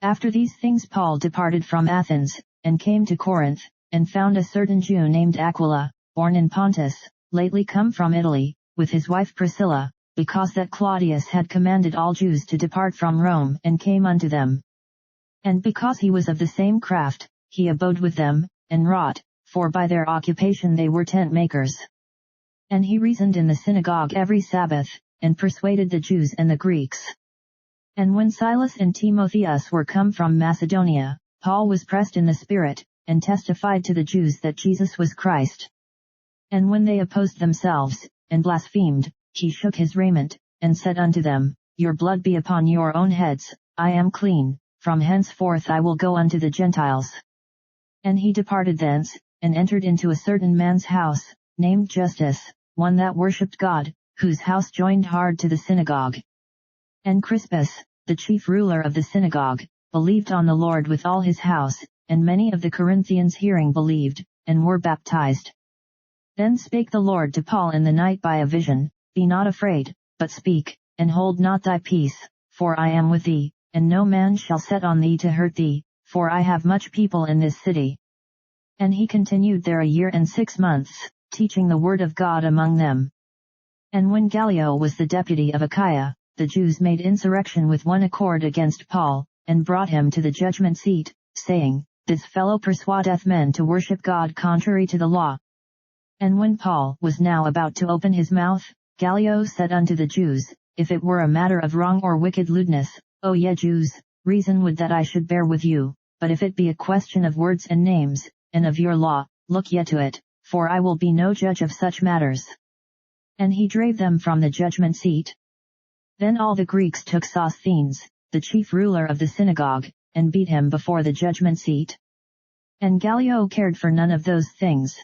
After these things Paul departed from Athens, and came to Corinth, and found a certain Jew named Aquila, born in Pontus, lately come from Italy, with his wife Priscilla, because that Claudius had commanded all Jews to depart from Rome, and came unto them. And because he was of the same craft, he abode with them, and wrought, for by their occupation they were tent makers. And he reasoned in the synagogue every Sabbath, and persuaded the Jews and the Greeks. And when Silas and Timotheus were come from Macedonia, Paul was pressed in the Spirit, and testified to the Jews that Jesus was Christ. And when they opposed themselves, and blasphemed, he shook his raiment, and said unto them, Your blood be upon your own heads, I am clean, from henceforth I will go unto the Gentiles. And he departed thence, and entered into a certain man's house, named Justus, one that worshipped God, whose house joined hard to the synagogue. And Crispus, the chief ruler of the synagogue, believed on the Lord with all his house, and many of the Corinthians hearing believed, and were baptized. Then spake the Lord to Paul in the night by a vision, Be not afraid, but speak, and hold not thy peace, for I am with thee, and no man shall set on thee to hurt thee, for I have much people in this city. And he continued there 1 year and 6 months, teaching the word of God among them. And when Gallio was the deputy of Achaia, the Jews made insurrection with one accord against Paul, and brought him to the judgment seat, saying, This fellow persuadeth men to worship God contrary to the law. And when Paul was now about to open his mouth, Gallio said unto the Jews, If it were a matter of wrong or wicked lewdness, O ye Jews, reason would that I should bear with you, but if it be a question of words and names, and of your law, look ye to it, for I will be no judge of such matters. And he drave them from the judgment seat. Then all the Greeks took Sosthenes, the chief ruler of the synagogue, and beat him before the judgment seat. And Gallio cared for none of those things.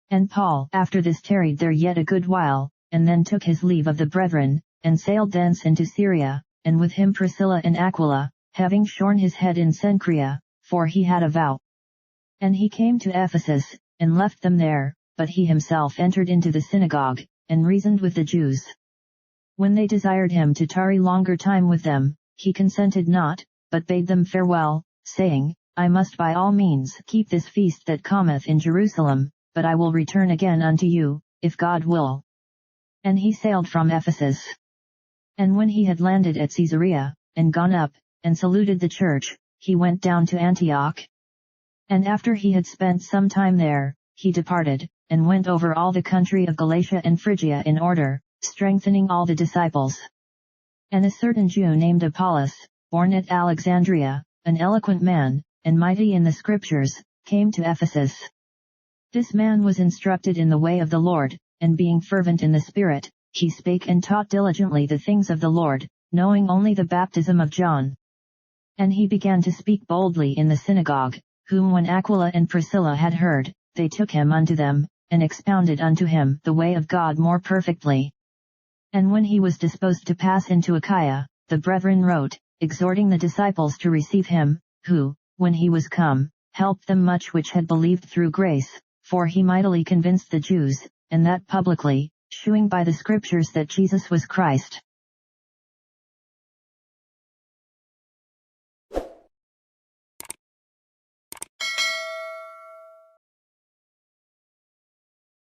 And Paul after this tarried there yet a good while, and then took his leave of the brethren, and sailed thence into Syria, and with him Priscilla and Aquila, having shorn his head in Cenchrea, for he had a vow. And he came to Ephesus, and left them there, but he himself entered into the synagogue, and reasoned with the Jews. When they desired him to tarry longer time with them, he consented not, but bade them farewell, saying, I must by all means keep this feast that cometh in Jerusalem, but I will return again unto you, if God will. And he sailed from Ephesus. And when he had landed at Caesarea, and gone up, and saluted the church, he went down to Antioch. And after he had spent some time there, he departed, and went over all the country of Galatia and Phrygia in order, strengthening all the disciples. And a certain Jew named Apollos, born at Alexandria, an eloquent man, and mighty in the Scriptures, came to Ephesus. This man was instructed in the way of the Lord, and being fervent in the Spirit, he spake and taught diligently the things of the Lord, knowing only the baptism of John. And he began to speak boldly in the synagogue, whom when Aquila and Priscilla had heard, they took him unto them, and expounded unto him the way of God more perfectly. And when he was disposed to pass into Achaia, the brethren wrote, exhorting the disciples to receive him, who, when he was come, helped them much which had believed through grace, for he mightily convinced the Jews, and that publicly, shewing by the Scriptures that Jesus was Christ.